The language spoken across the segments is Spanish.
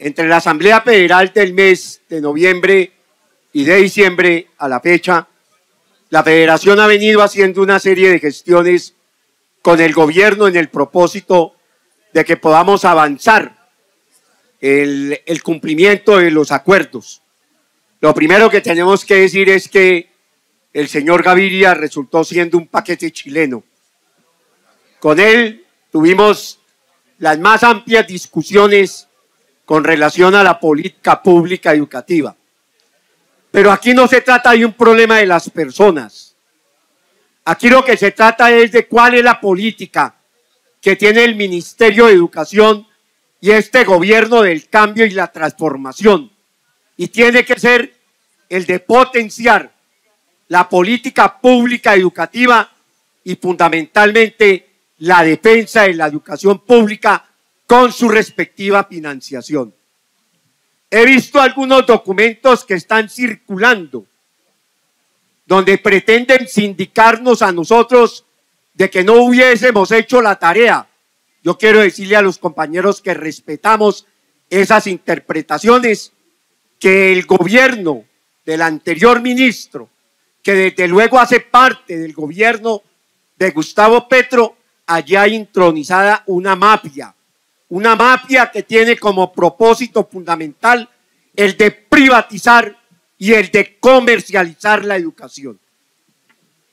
Entre la Asamblea Federal del mes de noviembre y de diciembre a la fecha, la Federación ha venido haciendo una serie de gestiones con el gobierno en el propósito de que podamos avanzar el cumplimiento de los acuerdos. Lo primero que tenemos que decir es que el señor Gaviria resultó siendo un paquete chileno. Con él tuvimos las más amplias discusiones con relación a la política pública educativa. Pero aquí no se trata de un problema de las personas. Aquí lo que se trata es de cuál es la política que tiene el Ministerio de Educación y este gobierno del cambio y la transformación. Y tiene que ser el de potenciar la política pública educativa y fundamentalmente la defensa de la educación pública con su respectiva financiación. He visto algunos documentos que están circulando donde pretenden sindicarnos a nosotros de que no hubiésemos hecho la tarea. Yo quiero decirle a los compañeros que respetamos esas interpretaciones, que el gobierno del anterior ministro, que desde luego hace parte del gobierno de Gustavo Petro, allá intronizada una mafia que tiene como propósito fundamental el de privatizar y el de comercializar la educación.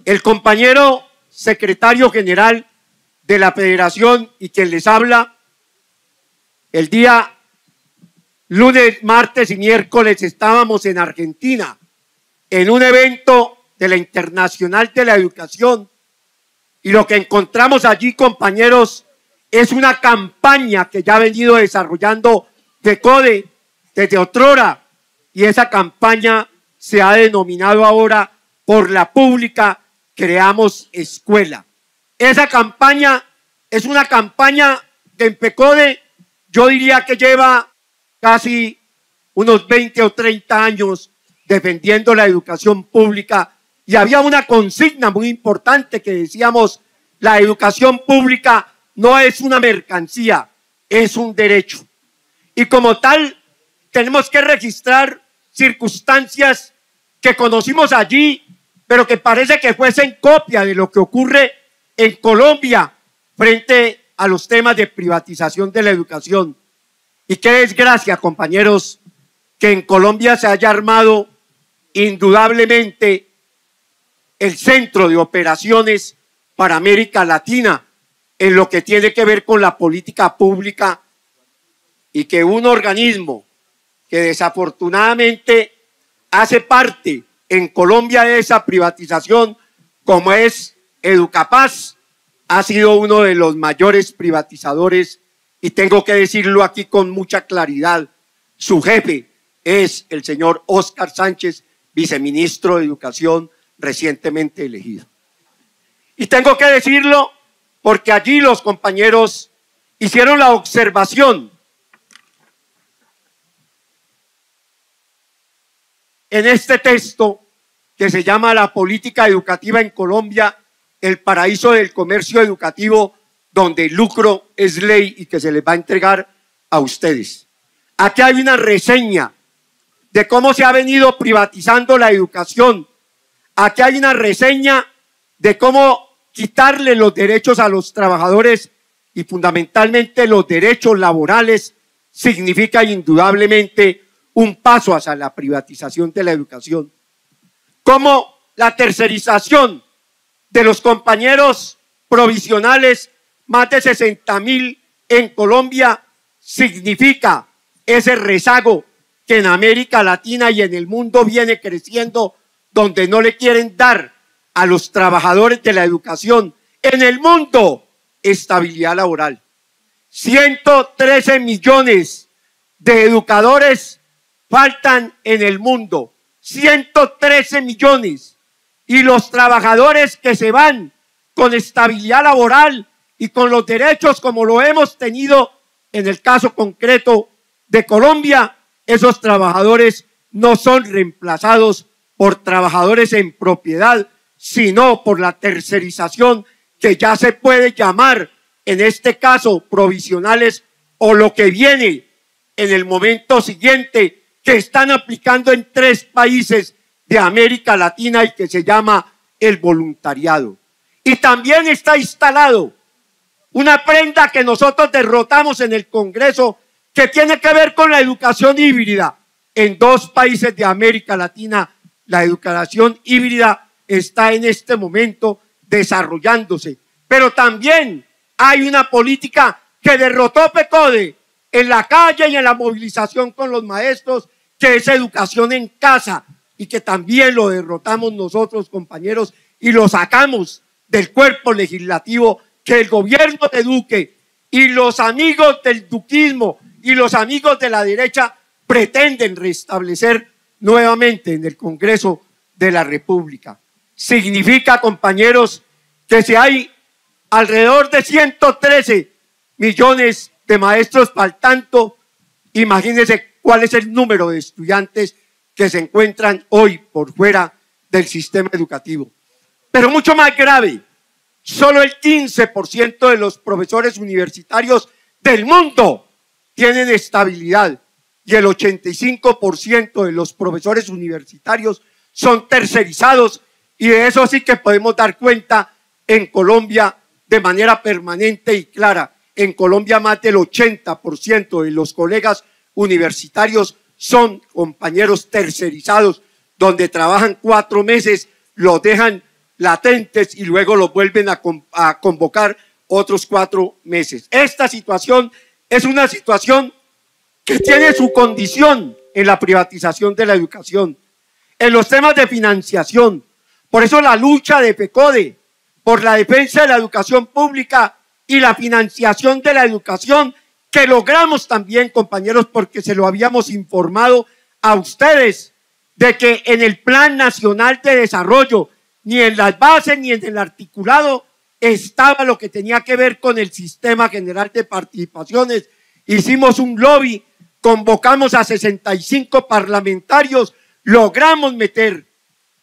El compañero secretario general de la Federación y quien les habla, el día lunes, martes y miércoles estábamos en Argentina en un evento de la Internacional de la Educación y lo que encontramos allí, compañeros, es una campaña que ya ha venido desarrollando FECODE desde otrora, y esa campaña se ha denominado ahora Por la Pública Creamos Escuela. Esa campaña es una campaña de FECODE, yo diría que lleva casi unos 20 o 30 años defendiendo la educación pública, y había una consigna muy importante que decíamos: la educación pública no es una mercancía, es un derecho. Y como tal, tenemos que registrar circunstancias que conocimos allí, pero que parece que fuesen copia de lo que ocurre en Colombia frente a los temas de privatización de la educación. Y qué desgracia, compañeros, que en Colombia se haya armado indudablemente el centro de operaciones para América Latina en lo que tiene que ver con la política pública, y que un organismo que desafortunadamente hace parte en Colombia de esa privatización, como es Educapaz, ha sido uno de los mayores privatizadores, y tengo que decirlo aquí con mucha claridad: su jefe es el señor Óscar Sánchez, viceministro de Educación recientemente elegido. Y tengo que decirlo porque allí los compañeros hicieron la observación en este texto que se llama La política educativa en Colombia, el paraíso del comercio educativo, donde el lucro es ley y que se les va a entregar a ustedes. Aquí hay una reseña de cómo se ha venido privatizando la educación. Aquí hay una reseña de cómo quitarle los derechos a los trabajadores, y fundamentalmente los derechos laborales significa indudablemente un paso hacia la privatización de la educación. Como la tercerización de los compañeros provisionales, más de 60.000 en Colombia, significa ese rezago que en América Latina y en el mundo viene creciendo, donde no le quieren dar a los trabajadores de la educación en el mundo estabilidad laboral. 113 millones de educadores faltan en el mundo, 113 millones, y los trabajadores que se van con estabilidad laboral y con los derechos como lo hemos tenido en el caso concreto de Colombia, esos trabajadores no son reemplazados por trabajadores en propiedad, sino por la tercerización, que ya se puede llamar en este caso provisionales, o lo que viene en el momento siguiente que están aplicando en 3 países de América Latina y que se llama el voluntariado. Y también está instalado una prenda que nosotros derrotamos en el Congreso que tiene que ver con la educación híbrida. En 2 países de América Latina, la educación híbrida está en este momento desarrollándose. Pero también hay una política que derrotó PECODE en la calle y en la movilización con los maestros, que es educación en casa, y que también lo derrotamos nosotros, compañeros, y lo sacamos del cuerpo legislativo, que el gobierno de Duque y los amigos del duquismo y los amigos de la derecha pretenden restablecer nuevamente en el Congreso de la República. Significa, compañeros, que si hay alrededor de 113 millones de maestros faltando, imagínense cuál es el número de estudiantes que se encuentran hoy por fuera del sistema educativo. Pero mucho más grave, solo el 15% de los profesores universitarios del mundo tienen estabilidad y el 85% de los profesores universitarios son tercerizados, y de eso sí que podemos dar cuenta en Colombia de manera permanente y clara. En Colombia más del 80% de los colegas universitarios son compañeros tercerizados, donde trabajan 4 meses, los dejan latentes y luego los vuelven a convocar otros 4 meses. Esta situación es una situación que tiene su condición en la privatización de la educación, en los temas de financiación. Por eso la lucha de PECODE por la defensa de la educación pública y la financiación de la educación, que logramos también, compañeros, porque se lo habíamos informado a ustedes, de que en el Plan Nacional de Desarrollo, ni en las bases ni en el articulado, estaba lo que tenía que ver con el Sistema General de Participaciones. Hicimos un lobby, convocamos a 65 parlamentarios, logramos meter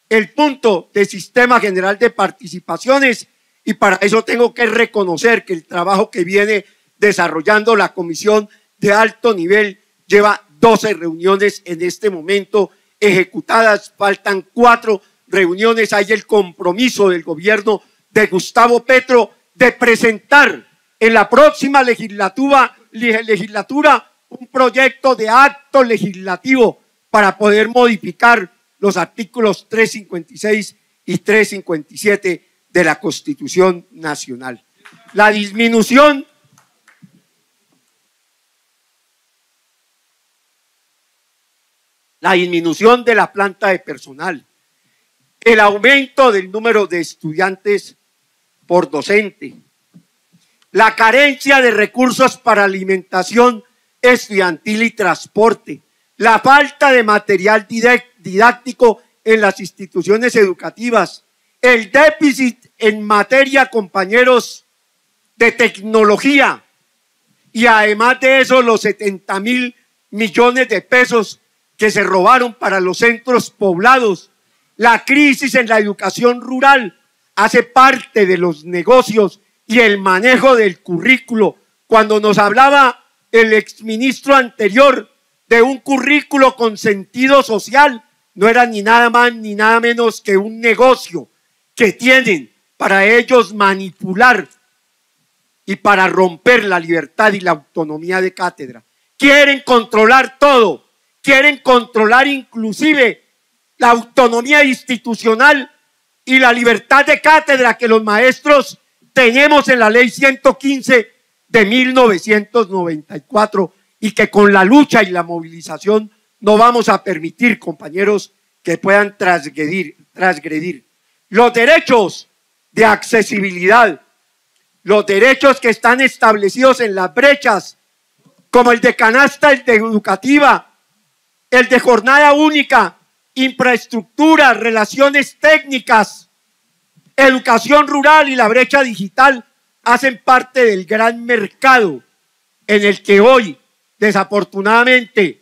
el punto de Sistema General de Participaciones, y para eso tengo que reconocer que el trabajo que viene desarrollando la Comisión de Alto Nivel lleva 12 reuniones en este momento ejecutadas, faltan 4 reuniones. Hay el compromiso del gobierno de Gustavo Petro de presentar en la próxima legislatura un proyecto de acto legislativo para poder modificar los artículos 356 y 357 de la Constitución Nacional. La disminución de la planta de personal, el aumento del número de estudiantes por docente, la carencia de recursos para alimentación estudiantil y transporte, la falta de material didáctico en las instituciones educativas, el déficit en materia, compañeros, de tecnología, y además de eso los 70.000 millones de pesos que se robaron para los centros poblados. La crisis en la educación rural hace parte de los negocios y el manejo del currículo. Cuando nos hablaba el exministro anterior de un currículo con sentido social, no era ni nada más ni nada menos que un negocio que tienen para ellos manipular y para romper la libertad y la autonomía de cátedra. Quieren controlar todo, quieren controlar inclusive la autonomía institucional y la libertad de cátedra que los maestros tenemos en la ley 115 de 1994, y que con la lucha y la movilización no vamos a permitir, compañeros, que puedan transgredir. Los derechos de accesibilidad, los derechos que están establecidos en las brechas, como el de canasta, el de educativa, el de jornada única, infraestructura, relaciones técnicas, educación rural y la brecha digital, hacen parte del gran mercado en el que hoy, desafortunadamente,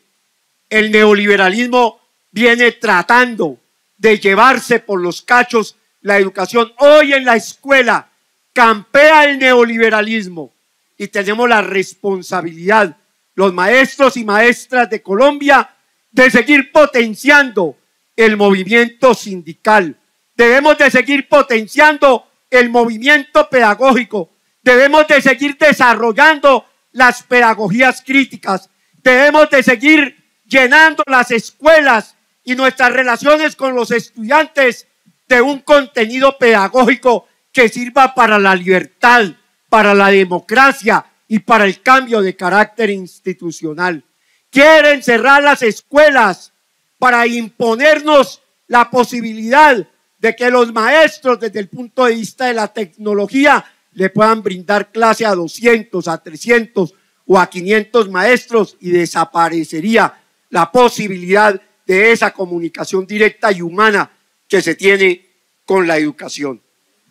el neoliberalismo viene tratando de llevarse por los cachos la educación. Hoy en la escuela campea el neoliberalismo y tenemos la responsabilidad los maestros y maestras de Colombia, de seguir potenciando el movimiento sindical. Debemos de seguir potenciando el movimiento pedagógico. Debemos de seguir desarrollando las pedagogías críticas. Debemos de seguir llenando las escuelas y nuestras relaciones con los estudiantes de un contenido pedagógico que sirva para la libertad, para la democracia y para el cambio de carácter institucional. Quieren cerrar las escuelas para imponernos la posibilidad de que los maestros, desde el punto de vista de la tecnología, le puedan brindar clase a 200, a 300 o a 500 maestros, y desaparecería la posibilidad de esa comunicación directa y humana que se tiene con la educación.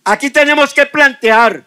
Aquí tenemos que plantear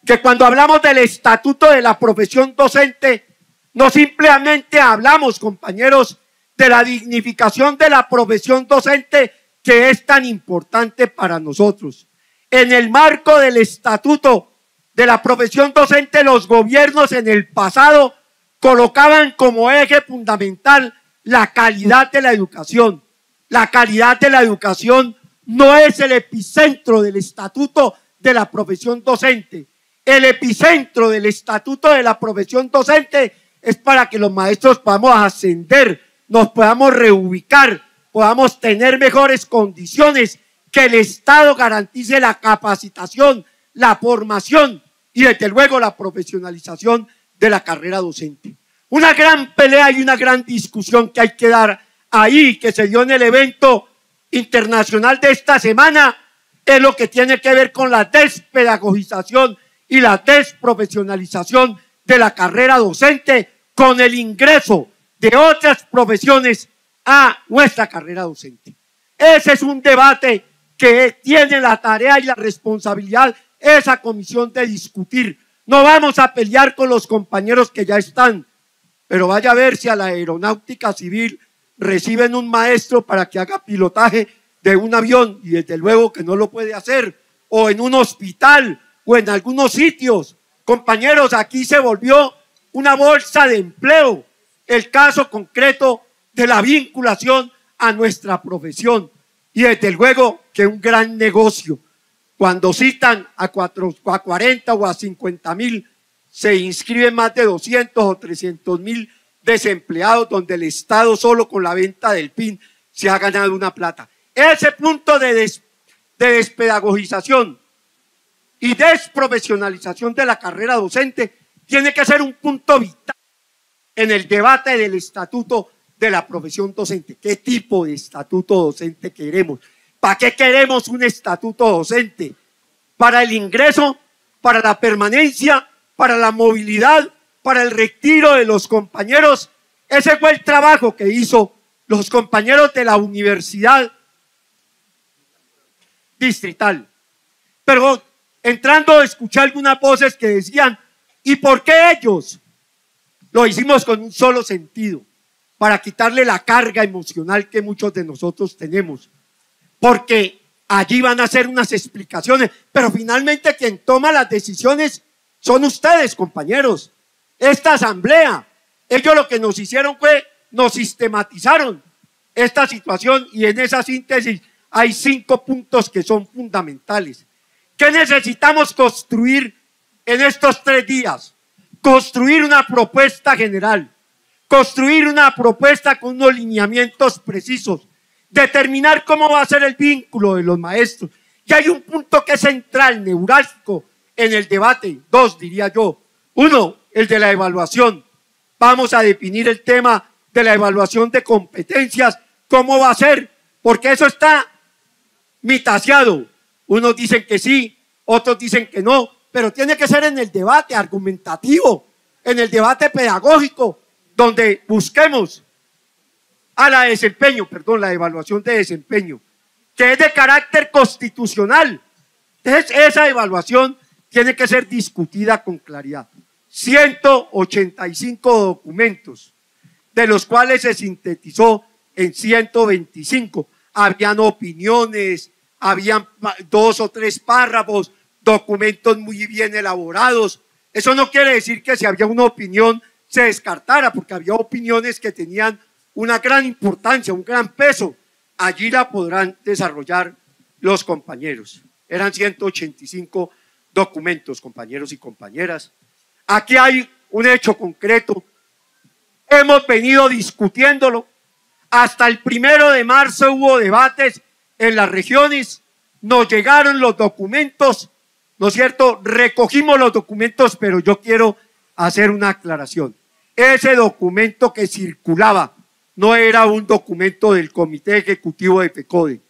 que cuando hablamos del estatuto de la profesión docente, no simplemente hablamos, compañeros, de la dignificación de la profesión docente, que es tan importante para nosotros. En el marco del estatuto de la profesión docente, los gobiernos en el pasado colocaban como eje fundamental la calidad de la educación. La calidad de la educación no es el epicentro del estatuto de la profesión docente. El epicentro del estatuto de la profesión docente es para que los maestros podamos ascender, nos podamos reubicar, podamos tener mejores condiciones, que el Estado garantice la capacitación, la formación y desde luego la profesionalización de la carrera docente. Una gran pelea y una gran discusión que hay que dar ahí, que se dio en el evento internacional de esta semana, es lo que tiene que ver con la despedagogización y la desprofesionalización de la carrera docente, con el ingreso de otras profesiones a nuestra carrera docente. Ese es un debate que tiene la tarea y la responsabilidad esa comisión de discutir. No vamos a pelear con los compañeros que ya están, pero vaya a ver si a la aeronáutica civil reciben un maestro para que haga pilotaje de un avión, y desde luego que no lo puede hacer, o en un hospital o en algunos sitios. Compañeros, aquí se volvió una bolsa de empleo el caso concreto de la vinculación a nuestra profesión, y desde luego que un gran negocio. Cuando citan a 40 o a 50.000, se inscriben más de 200 o 300.000 desempleados, donde el Estado solo con la venta del PIN se ha ganado una plata. Ese punto de despedagogización y desprofesionalización de la carrera docente tiene que ser un punto vital en el debate del estatuto de la profesión docente. ¿Qué tipo de estatuto docente queremos? ¿Para qué queremos un estatuto docente? ¿Para el ingreso, para la permanencia, para la movilidad, para el retiro de los compañeros? Ese fue el trabajo que hizo los compañeros de la Universidad Distrital. Pero entrando, escuché algunas voces que decían, ¿y por qué ellos? Lo hicimos con un solo sentido, para quitarle la carga emocional que muchos de nosotros tenemos, porque allí van a hacer unas explicaciones, pero finalmente quien toma las decisiones son ustedes, compañeros. Esta asamblea, ellos lo que nos hicieron fue, nos sistematizaron esta situación, y en esa síntesis hay 5 puntos que son fundamentales. ¿Qué necesitamos construir en estos 3 días? Construir una propuesta general, construir una propuesta con unos lineamientos precisos, determinar cómo va a ser el vínculo de los maestros. Y hay un punto que es central, neurálgico en el debate, 2 diría yo. 1, el de la evaluación. Vamos a definir el tema de la evaluación de competencias, cómo va a ser, porque eso está mitaseado. Unos dicen que sí, otros dicen que no, pero tiene que ser en el debate argumentativo, en el debate pedagógico, donde busquemos a la evaluación de desempeño, que es de carácter constitucional. Entonces, esa evaluación tiene que ser discutida con claridad. 185 documentos, de los cuales se sintetizó en 125. Habían opiniones, habían 2 o 3 párrafos, documentos muy bien elaborados. Eso no quiere decir que si había una opinión se descartara, porque había opiniones que tenían una gran importancia, un gran peso. Allí la podrán desarrollar los compañeros. Eran 185 documentos, compañeros y compañeras. Aquí hay un hecho concreto. Hemos venido discutiéndolo. Hasta el 1 de marzo hubo debates en las regiones. Nos llegaron los documentos, ¿no es cierto? Recogimos los documentos, pero yo quiero hacer una aclaración. Ese documento que circulaba no era un documento del Comité Ejecutivo de FECODE.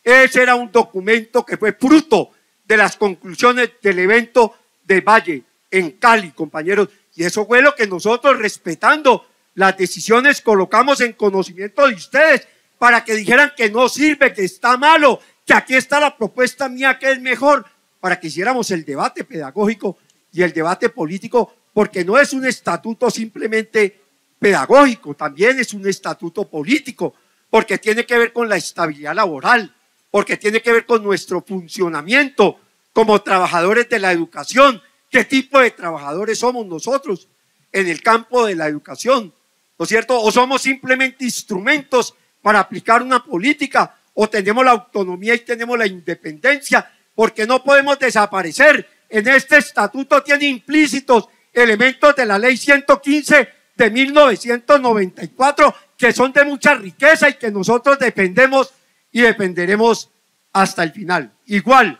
Ese era un documento que fue fruto de las conclusiones del evento de Valle en Cali, compañeros. Y eso fue lo que nosotros, respetando las decisiones, colocamos en conocimiento de ustedes para que dijeran que no sirve, que está malo, que aquí está la propuesta mía que es mejor, para que hiciéramos el debate pedagógico y el debate político, porque no es un estatuto simplemente pedagógico, también es un estatuto político, porque tiene que ver con la estabilidad laboral, porque tiene que ver con nuestro funcionamiento como trabajadores de la educación. ¿Qué tipo de trabajadores somos nosotros en el campo de la educación? ¿No es cierto? ¿O somos simplemente instrumentos para aplicar una política? ¿O tenemos la autonomía y tenemos la independencia? Porque no podemos desaparecer. En este estatuto tiene implícitos elementos de la ley 115 de 1994 que son de mucha riqueza y que nosotros defendemos y defenderemos hasta el final. Igual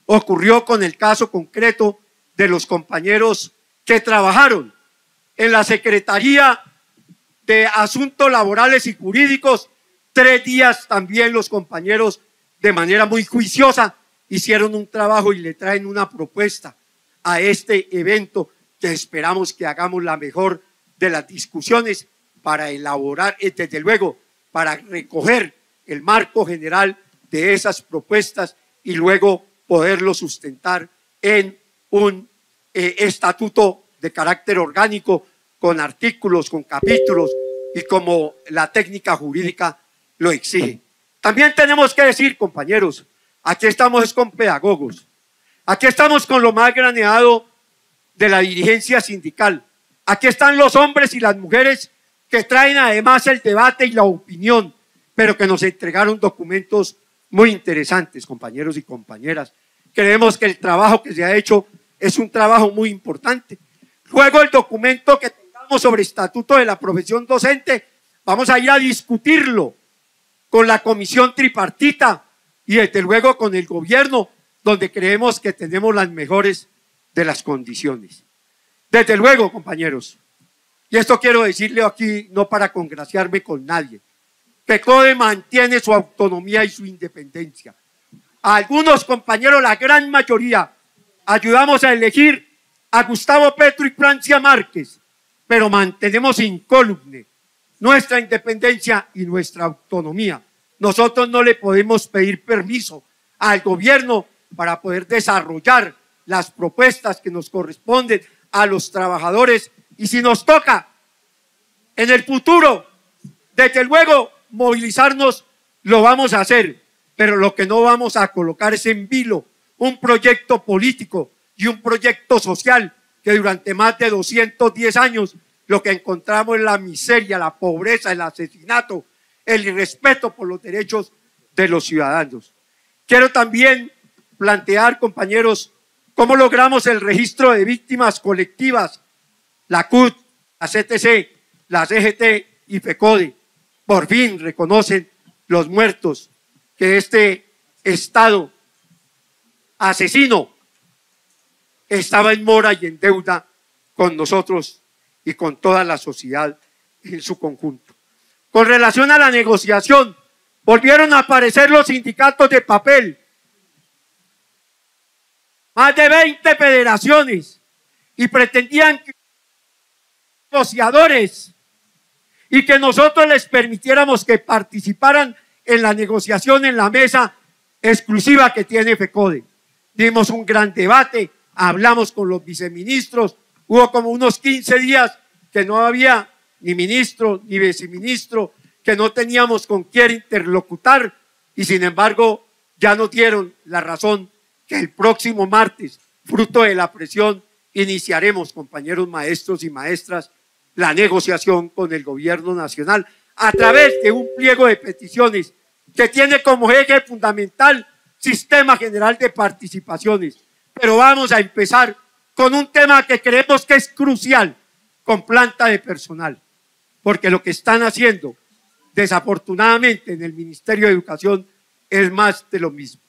ocurrió con el caso concreto de los compañeros que trabajaron en la Secretaría de Asuntos Laborales y Jurídicos. 3 días también los compañeros, de manera muy juiciosa, hicieron un trabajo y le traen una propuesta a este evento que esperamos que hagamos la mejor de las discusiones para elaborar, desde luego, para recoger el marco general de esas propuestas y luego poderlo sustentar en un estatuto de carácter orgánico con artículos, con capítulos y como la técnica jurídica lo exige. También tenemos que decir, compañeros, aquí estamos con pedagogos, aquí estamos con lo más graneado de la dirigencia sindical, aquí están los hombres y las mujeres que traen además el debate y la opinión, pero que nos entregaron documentos muy interesantes, compañeros y compañeras. Creemos que el trabajo que se ha hecho es un trabajo muy importante. Luego el documento que tengamos sobre estatuto de la profesión docente, vamos a ir a discutirlo con la comisión tripartita y desde luego con el gobierno, donde creemos que tenemos las mejores de las condiciones. Desde luego, compañeros, y esto quiero decirle aquí no para congraciarme con nadie, FECODE mantiene su autonomía y su independencia. A algunos compañeros, la gran mayoría, ayudamos a elegir a Gustavo Petro y Francia Márquez, pero mantenemos incólume nuestra independencia y nuestra autonomía. Nosotros no le podemos pedir permiso al gobierno para poder desarrollar las propuestas que nos corresponden a los trabajadores, y si nos toca en el futuro, desde luego, movilizarnos, lo vamos a hacer, pero lo que no vamos a colocar es en vilo un proyecto político y un proyecto social que durante más de 210 años lo que encontramos es la miseria, la pobreza, el asesinato, el irrespeto por los derechos de los ciudadanos. Quiero también plantear, compañeros, cómo logramos el registro de víctimas colectivas, la CUT, la CTC, la CGT y FECODE. Por fin reconocen los muertos que este Estado asesino estaba en mora y en deuda con nosotros y con toda la sociedad en su conjunto. Con relación a la negociación, volvieron a aparecer los sindicatos de papel. Más de 20 federaciones y pretendían que negociadores y que nosotros les permitiéramos que participaran en la negociación en la mesa exclusiva que tiene FECODE. Dimos un gran debate, hablamos con los viceministros, hubo como unos 15 días que no había ni ministro ni viceministro, que no teníamos con quién interlocutar y sin embargo ya nos dieron la razón que el próximo martes, fruto de la presión, iniciaremos, compañeros maestros y maestras, la negociación con el gobierno nacional a través de un pliego de peticiones que tiene como eje fundamental Sistema General de Participaciones. Pero vamos a empezar con un tema que creemos que es crucial, con planta de personal, porque lo que están haciendo, desafortunadamente, en el Ministerio de Educación es más de lo mismo.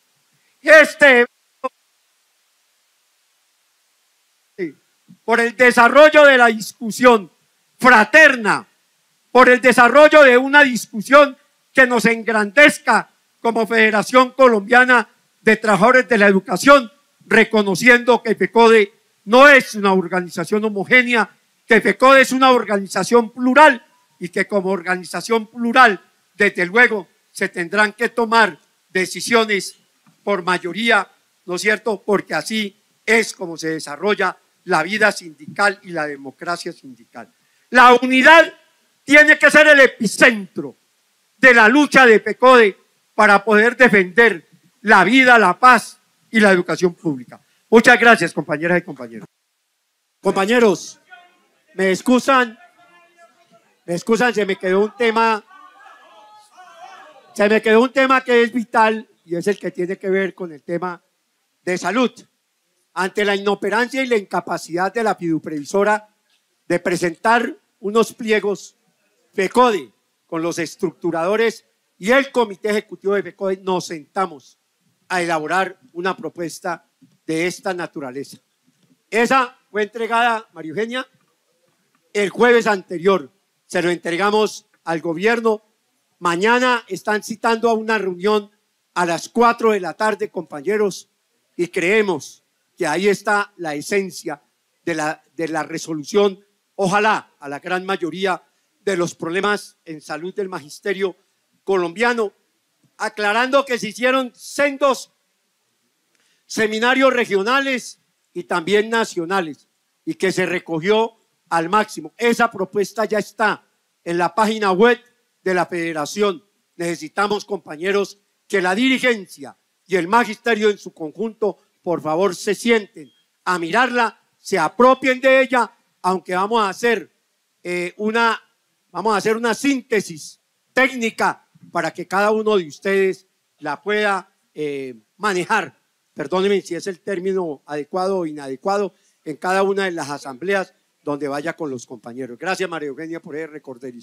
Por el desarrollo de la discusión fraterna, por el desarrollo de una discusión que nos engrandezca como Federación Colombiana de Trabajadores de la Educación, reconociendo que FECODE no es una organización homogénea, que FECODE es una organización plural y que como organización plural, desde luego, se tendrán que tomar decisiones por mayoría, ¿no es cierto? Porque así es como se desarrolla la vida sindical y la democracia sindical. La unidad tiene que ser el epicentro de la lucha de FECODE para poder defender la vida, la paz y la educación pública. Muchas gracias, compañeras y compañeros. Compañeros, me excusan, se me quedó un tema que es vital y es el que tiene que ver con el tema de salud. Ante la inoperancia y la incapacidad de la fiduprevisora de presentar unos pliegos, FECODE, con los estructuradores y el comité ejecutivo de FECODE, nos sentamos a elaborar una propuesta de esta naturaleza. Esa fue entregada, María Eugenia, el jueves anterior. Se lo entregamos al gobierno. Mañana están citando a una reunión a las 4 de la tarde, compañeros, y creemos que ahí está la esencia de la resolución, ojalá a la gran mayoría de los problemas en salud del magisterio colombiano, aclarando que se hicieron sendos seminarios regionales y también nacionales y que se recogió al máximo. Esa propuesta ya está en la página web de la Federación. Necesitamos, compañeros, que la dirigencia y el magisterio en su conjunto, por favor, se sienten a mirarla, se apropien de ella, aunque vamos a hacer una síntesis técnica para que cada uno de ustedes la pueda manejar, perdónenme si es el término adecuado o inadecuado, en cada una de las asambleas donde vaya con los compañeros. Gracias, María Eugenia, por el recorderis.